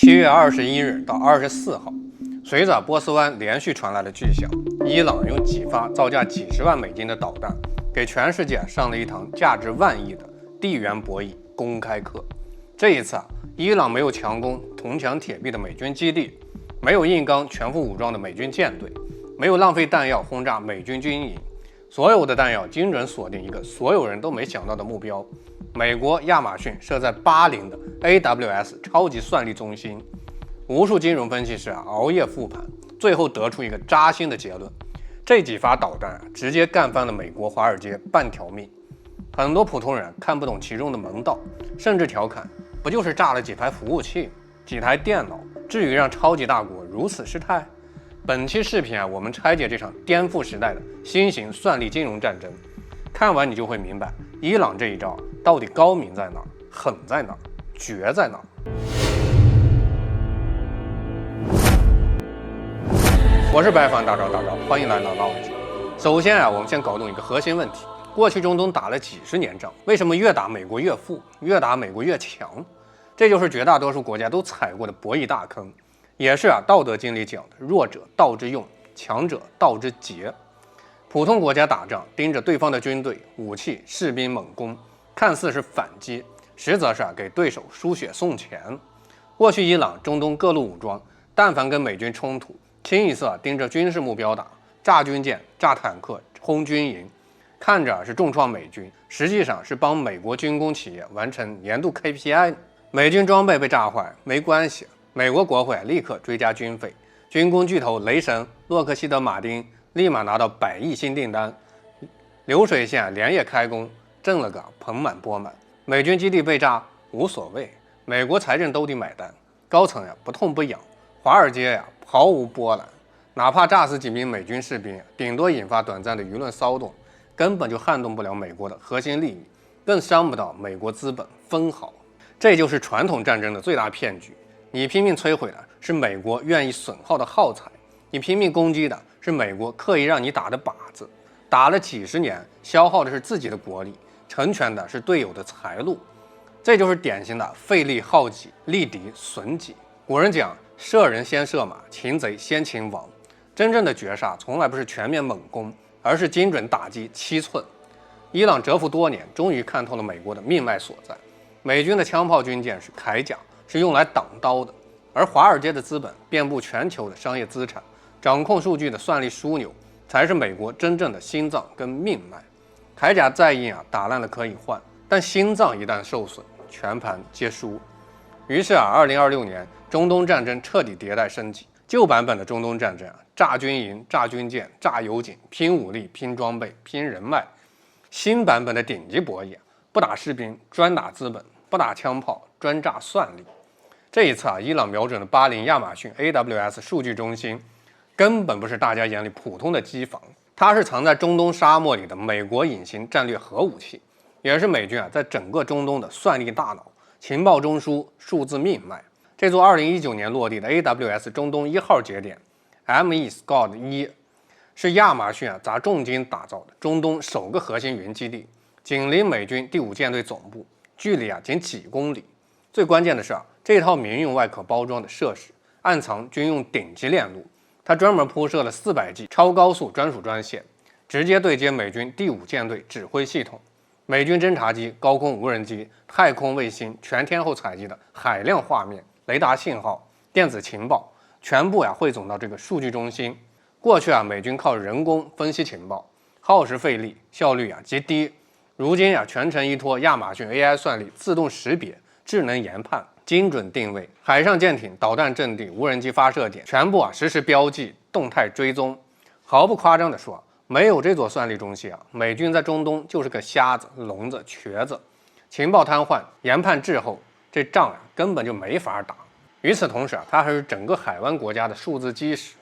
7月21日到24號，隨着波斯灣連續傳來的巨響，伊朗用幾發造價幾十萬美金的導彈，給全世界上了一堂價值萬億的地緣博弈公開課。這一次伊朗沒有強攻銅牆鐵壁的美軍基地，沒有硬剛全副武裝的美軍艦隊，沒有浪費彈藥轟炸美軍軍營，所有的彈藥精準鎖定一個所有人都沒想到的目標。美國亞馬遜設在巴林的 AWS 超級算力中心，無數金融分析師熬夜復盤，最後得出一個扎心的結論：這幾發導彈直接幹翻了美國華爾街半條命。很多普通人看不懂其中的門道，甚至調侃：不就是炸了幾台服務器、幾台電腦，至於讓超級大國如此失態？本期視頻我們拆解這場顛覆時代的新型算力金融戰爭，看完你就會明白，伊朗這一招到底高明在哪兒，狠在哪兒，絕在哪兒。我是白飯大招，歡迎來到老子。首先我们先搞懂一個核心問題：過去中東打了幾十年仗，為什麼越打美國越富，越打美國越強？這就是絕大多數國家都踩過的博弈大坑，也是道德經裡講的弱者道之用，強者道之劫。普通國家打仗盯着對方的軍隊、武器、士兵猛攻，看似是反擊，實則是給對手輸血送錢。過去伊朗、中東各路武裝，但凡跟美軍衝突，清一色盯着軍事目標打，炸軍艦、炸坦克、轟軍營，看着是重創美軍，實際上是幫美國軍工企業完成年度 KPI。美軍裝備被炸壞沒關係，美國國會立刻追加軍費，軍工巨頭雷神、洛克希德馬丁立馬拿到100億新訂單，流水線連夜開工，掙了個盆滿缽滿。美軍基地被炸無所謂，美國財政兜底買單，高層不痛不癢，華爾街毫無波瀾。哪怕炸死幾名美軍士兵，頂多引發短暫的輿論騷動，根本就撼動不了美國的核心利益，更傷不到美國資本分毫。這就是傳統戰爭的最大騙局。你拼命摧毀的是美國願意損耗的耗材，你拼命攻擊的是美國刻意讓你打的靶子，打了幾十年，消耗的是自己的国力，成全的是隊友的財路。這就是典型的費力耗己，利敵損己。古人講，射人先射馬，擒賊先擒王。真正的絕殺從來不是全面猛攻，而是精準打擊7寸。伊朗蟄伏多年，終於看透了美國的命脈所在。美軍的槍炮軍艦是鎧甲，是用來擋刀的，而華爾街的資本遍布全球的商業資產，掌控數據的算力樞紐，才是美國真正的心臟跟命脈。鎧甲再硬打爛了可以換，但心臟一旦受損，全盤皆輸。於是2026年中東戰爭徹底迭代升級，舊版本的中東戰爭炸軍營、炸軍艦、炸油井，拼武力、拼裝備、拼人脈；新版本的頂級博弈，不打士兵，專打資本；不打槍炮，專炸算力。這一次伊朗瞄準了巴林亞馬遜 AWS 數據中心，根本不是大家眼裡普通的機房，它是藏在中東沙漠裡的美國隱形戰略核武器，也是美軍在整個中東的算力大腦、情報中樞、數字命脈。這座2019年落地的 AWS 中東1號節點 ME Scud 1，是亞馬遜砸重金打造的中東首個核心雲基地，緊鄰美軍第5艦隊總部，距離僅幾公里。最關鍵的是這套民用外殼包裝的設施暗藏軍用頂級鏈路，它專門鋪設了400G 超高速專屬專線，直接對接美軍第5艦隊指揮系統。美軍偵察機、高空無人機、太空衛星全天候採集的海量畫面、雷達信號、電子情報，全部匯總到這個數據中心。過去美軍靠人工分析情報，耗時費力，效率極低。如今全程依托亞馬遜 AI 算力自動識別、智能研判、精準定位，海上艦艇、導彈陣地、無人機發射點全部實時標記、動態追蹤。毫不誇張地說，沒有這座算力中心美軍在中東就是個瞎子、聾子、瘸子。情報癱瘓，研判滯後，這仗根本就沒法打。與此同時它還是整個海灣國家的數字基石。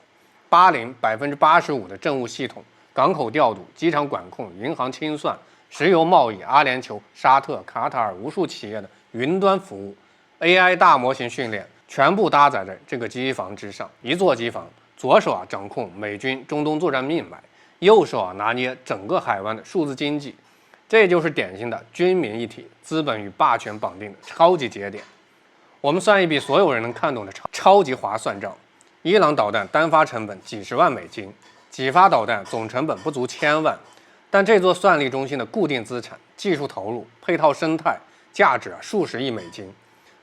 巴林85%的政務系統、港口調度、機場管控、銀行清算、石油貿易、阿聯酋、沙特、卡塔爾無數企業的雲端服務、AI 大模型訓練，全部搭載在這個機房之上。一座機房，左手掌控美軍中東作戰命脈，右手拿捏整個海灣的數字經濟。這就是典型的軍民一體、資本與霸權綁定的超級節點。我們算一筆所有人能看懂的超級划算賬：伊朗導彈單發成本幾十萬美金，幾發導彈總成本不足1000萬，但這座算力中心的固定資產、技術投入、配套生態價值數十億美金。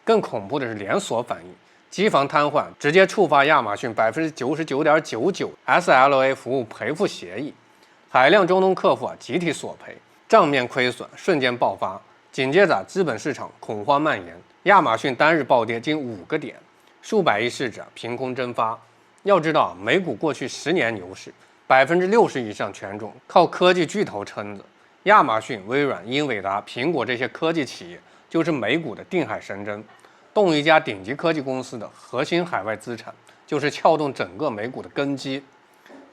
更恐怖的是連鎖反应，機房癱瘓直接觸發亞馬遜99.99%SLA 服務賠付協議，海量中東客戶集體索賠，賬面虧損瞬間爆發。緊接着資本市場恐慌蔓延，亞馬遜單日暴跌近5個點，數百億市值憑空蒸發。要知道，美股過去10年牛市，60%以上权重靠科技巨頭撐着。亞馬遜、微軟、英偉達、蘋果這些科技企業就是美股的定海神針。动一家頂級科技公司的核心海外資產，就是撬動整個美股的根基。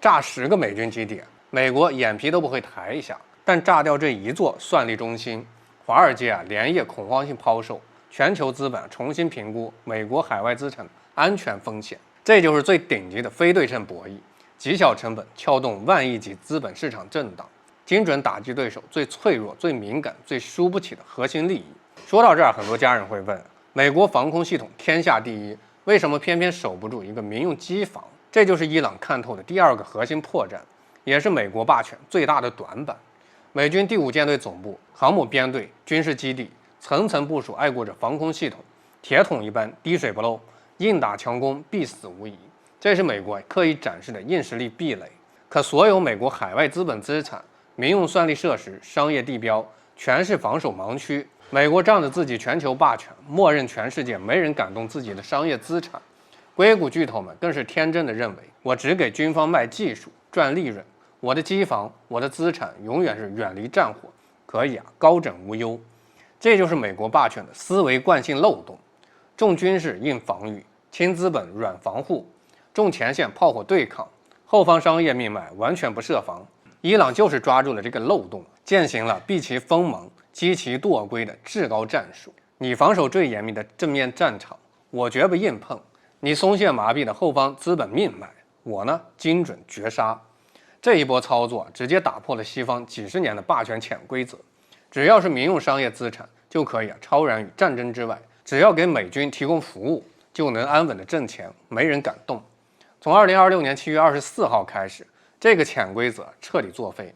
炸10個美軍基地，美國眼皮都不會抬一下，但炸掉這一座算力中心，華爾街連夜恐慌性拋售，全球資本重新評估美國海外資產的安全風險。這就是最頂級的非對稱博弈，極小成本撬動萬億級資本市場震盪，精準打擊對手最脆弱、最敏感、最輸不起的核心利益。說到這兒，很多家人會問，美國防空系統天下第一，為什麼偏偏守不住一個民用機房？這就是伊朗看透的第2個核心破綻，也是美國霸權最大的短板。美軍第5艦隊總部、航母編隊、軍事基地層層部署，愛國者防空系統，鐵桶一般，滴水不漏，硬打強攻，必死無疑。這是美國刻意展示的硬實力壁壘。可所有美國海外資本資產、民用算力設施、商業地標，全是防守盲區。美國仗着自己全球霸權，默認全世界沒人敢動自己的商業資產。硅谷巨頭們更是天真的認為，我只給軍方賣技術賺利潤，我的機房、我的資產永遠是遠離戰火，可以高枕無憂。這就是美國霸權的思維慣性漏洞：重軍事硬防禦，輕資本軟防護，重前線炮火對抗，後方商業命脈完全不設防。伊朗就是抓住了這個漏洞，踐行了避其鋒芒、擊其惰歸的至高戰術。你防守最嚴密的正面戰場，我絕不硬碰；你鬆懈麻痹的後方資本命脈，我呢精準絕殺。這一波操作直接打破了西方幾十年的霸權潛規則。只要是民用商業資產，就可以超然於戰爭之外；只要給美軍提供服務，就能安穩的掙錢，沒人敢動。從2026年7月24號開始，這個潛規則徹底作廢。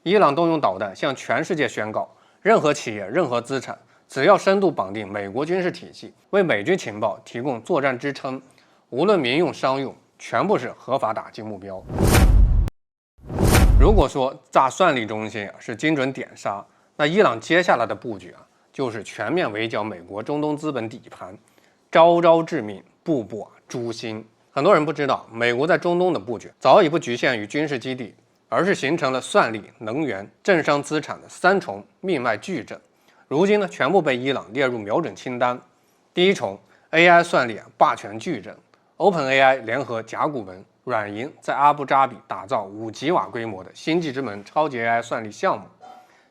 伊朗動用導彈向全世界宣告，任何企業、任何資產，只要深度綁定美國軍事體系，為美軍情報提供作戰支撐，無論民用、商用，全部是合法打擊目標。如果說炸算力中心是精準點殺，那伊朗接下來的布局就是全面圍剿美國中東資本底盤，招招致命，步步誅心。很多人不知道，美國在中東的布局早已不局限於軍事基地，而是形成了算力、能源、政商資產的3重命脈矩陣。如今呢，全部被伊朗列入瞄準清單。第一重 AI 算力霸权矩陣 ，OpenAI 聯合甲骨文、軟銀在阿布扎比打造5吉瓦規模的星際之門超級 AI 算力項目。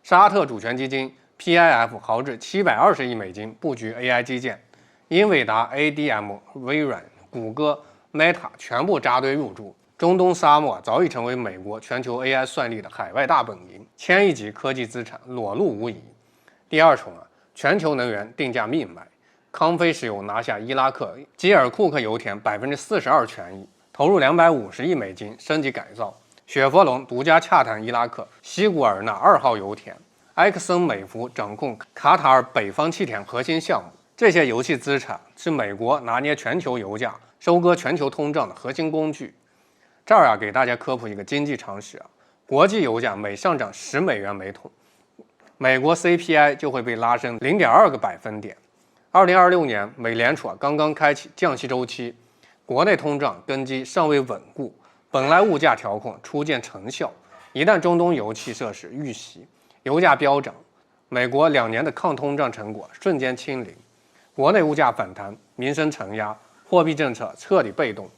沙特主權基金 PIF 豪掷720億美金布局 AI 基建，英偉達、ADM、微軟、谷歌、Meta 全部扎堆入駐。中東沙漠早已成為美國全球 AI 算力的海外大本營，1000億級科技資產裸露無遺。第二重全球能源定價命脈，康菲石油拿下伊拉克基爾庫克油田42%權益，投入250億美金升級改造。雪佛龍獨家洽談伊拉克西古爾纳2號油田，埃克森美孚掌控卡塔爾北方氣田核心項目。這些油气資產是美國拿捏全球油價、收割全球通脹的核心工具。這兒給大家科普一個經濟常識國際油價每上漲10美元每桶，美國 CPI 就會被拉升0.2個百分點。2026年，美聯儲剛剛開啟降息週期，國內通脹根基尚未穩固，本來物價調控初見成效，一旦中東油氣設施遇襲，油價飆漲，美國2年的抗通脹成果瞬間清零，國內物價反彈，民生承壓，貨幣政策徹底被動。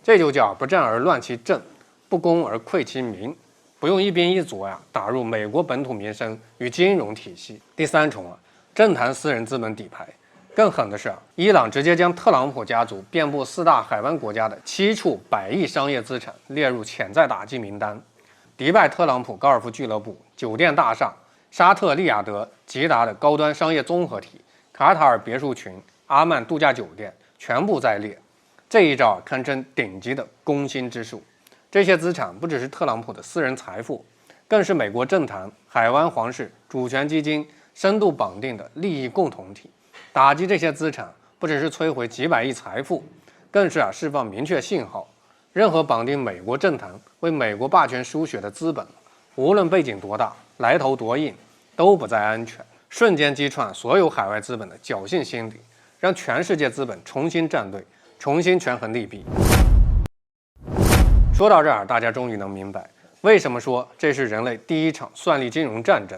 這就叫不戰而亂其政，不攻而潰其民，不用一兵一卒打入美國本土民生與金融體系。第三重政壇私人資本底牌。更狠的是伊朗直接将特朗普家族遍布4大海灣國家的7處100億商業資產列入潛在打擊名單。迪拜特朗普高爾夫俱樂部、酒店大廈、沙特利雅得吉達的高端商業綜合體、卡塔爾別墅群、阿曼度假酒店全部在列。這一招堪稱頂級的攻心之術。這些資產不只是特朗普的私人財富，更是美國政壇、海灣皇室、主權基金深度綁定的利益共同體。打擊這些資產，不只是摧毀幾百億財富，更是釋放明確信號：任何綁定美國政壇、為美國霸權輸血的資本，無論背景多大、來頭多硬，都不再安全。瞬間擊穿所有海外資本的僥倖心理，讓全世界資本重新站隊，重新權衡利弊。說到這兒，大家終於能明白，為什麼說這是人類第一場算力金融戰爭。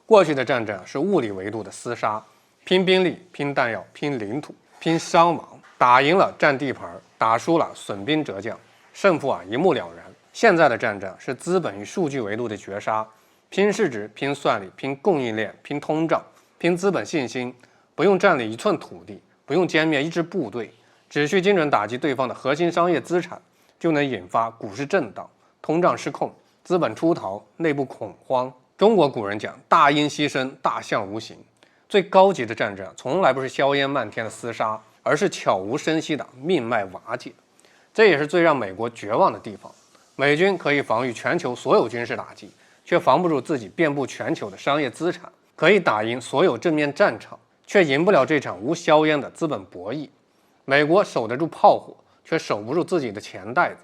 過去的戰爭是物理維度的廝殺，拼兵力、拼彈藥、拼領土、拼傷亡，打贏了占地盤，打輸了損兵折將，勝負一目了然。現在的戰爭是資本與數據維度的絕殺，拼市值、拼算力、拼供應鏈、拼通脹、拼資本信心，不用占领一寸土地，不用歼滅一支部隊，只需精準打擊對方的核心商業資產，就能引發股市震盪、通脹失控、資本出逃、內部恐慌。中國古人講大音希聲，大象無形。最高級的戰爭從來不是硝煙漫天的廝殺，而是悄無聲息的命脈瓦解。這也是最讓美國絕望的地方。美軍可以防禦全球所有軍事打擊，卻防不住自己遍布全球的商業資產；可以打贏所有正面戰場，卻贏不了這場無硝煙的資本博弈。美國守得住炮火，卻守不住自己的錢袋子；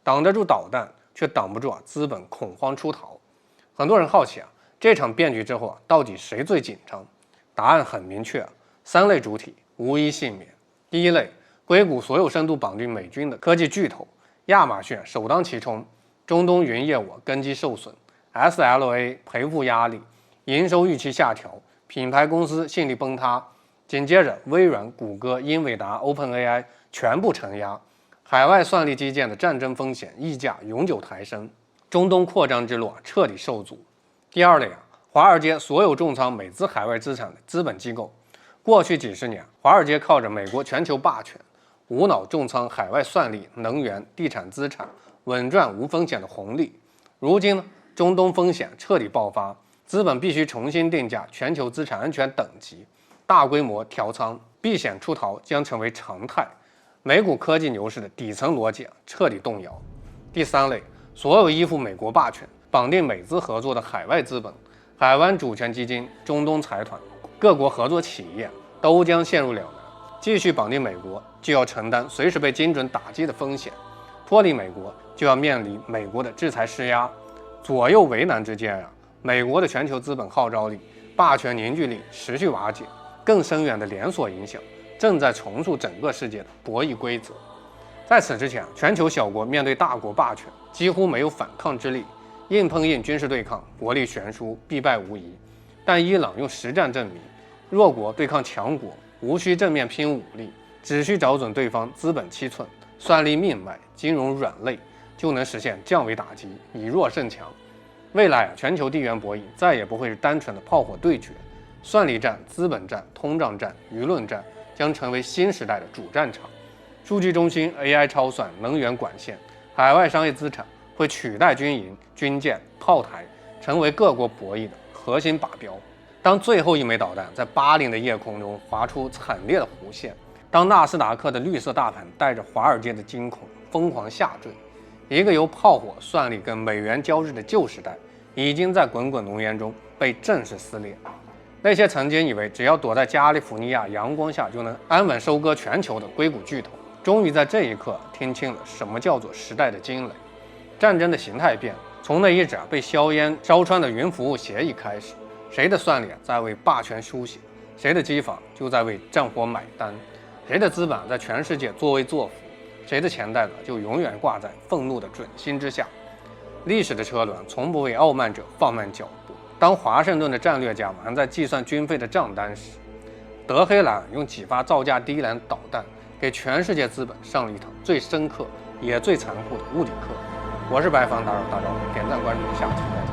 擋得住導彈，卻擋不住資本恐慌出逃。很多人好奇這場變局之後到底誰最緊張？答案很明確三類主體無一幸免。第一類，硅谷所有深度綁定美軍的科技巨頭，亞馬遜首當其衝，中東雲業務根基受損 ，SLA 賠付壓力，營收預期下調，品牌公司信力崩塌。緊接着，微軟、谷歌、英偉達、OpenAI 全部承壓，海外算力基建的戰爭風險溢價永久抬升，中東擴張之路徹底受阻。第二類華爾街所有重倉美資海外資產的資本機構，過去幾十年，華爾街靠着美國全球霸權，無腦重倉海外算力、能源、地產資產，穩賺無風險的紅利。如今呢，中東風險徹底爆發，資本必須重新定價全球資產安全等級，大規模調倉，避險出逃將成為常態。美股科技牛市的底層邏輯徹底動搖。第三類，所有依附美國霸權、綁定美資合作的海外資本、海灣主權基金、中東財團、各國合作企業都將陷入兩難。繼續綁定美國，就要承擔隨時被精準打擊的風險；脫離美國，就要面臨美國的制裁施壓。左右為難之間美國的全球資本號召力、霸權凝聚力持續瓦解，更深遠的連鎖影響正在重塑整個世界的博弈規則。在此之前，全球小國面對大國霸權幾乎沒有反抗之力，硬碰硬軍事對抗，国力悬殊，必敗無疑。但伊朗用實戰證明，弱國對抗強國無需正面拼武力，只需找準對方資本七寸、算力命脈、金融軟肋，就能實現降維打擊，以弱勝強。未來全球地緣博弈再也不會是單純的炮火對決，算力戰、資本戰、通脹戰、輿論戰將成為新時代的主戰場。數據中心、AI 超算、能源管線、海外商業資產會取代軍營、軍艦、炮台，成為各國博弈的核心靶標。當最後一枚導彈在巴林的夜空中劃出慘烈的弧線，當納斯達克的綠色大盤帶着華爾街的驚恐瘋狂下墜，一個由炮火、算力跟美元交織的舊時代，已經在滾滾濃煙中被正式撕裂。那些曾經以為只要躲在加利福尼亞陽光下就能安穩收割全球的硅谷巨頭，終於在這一刻聽清了什麼叫做時代的驚雷。戰爭的形態變了，從那一紙被硝煙燒穿的雲服務協議開始，誰的算力在為霸權輸血，誰的機房就在為戰火買單，誰的資本在全世界作威作福，誰的錢袋子就永遠掛在憤怒的準心之下。歷史的車輪從不為傲慢者放慢腳步。當華盛頓的戰略家们在計算軍費的賬單時，德黑蘭用幾發造價低廉導彈給全世界資本上了一堂最深刻也最殘酷的物理課。我是白方，打擾，點讚關注，下期再見。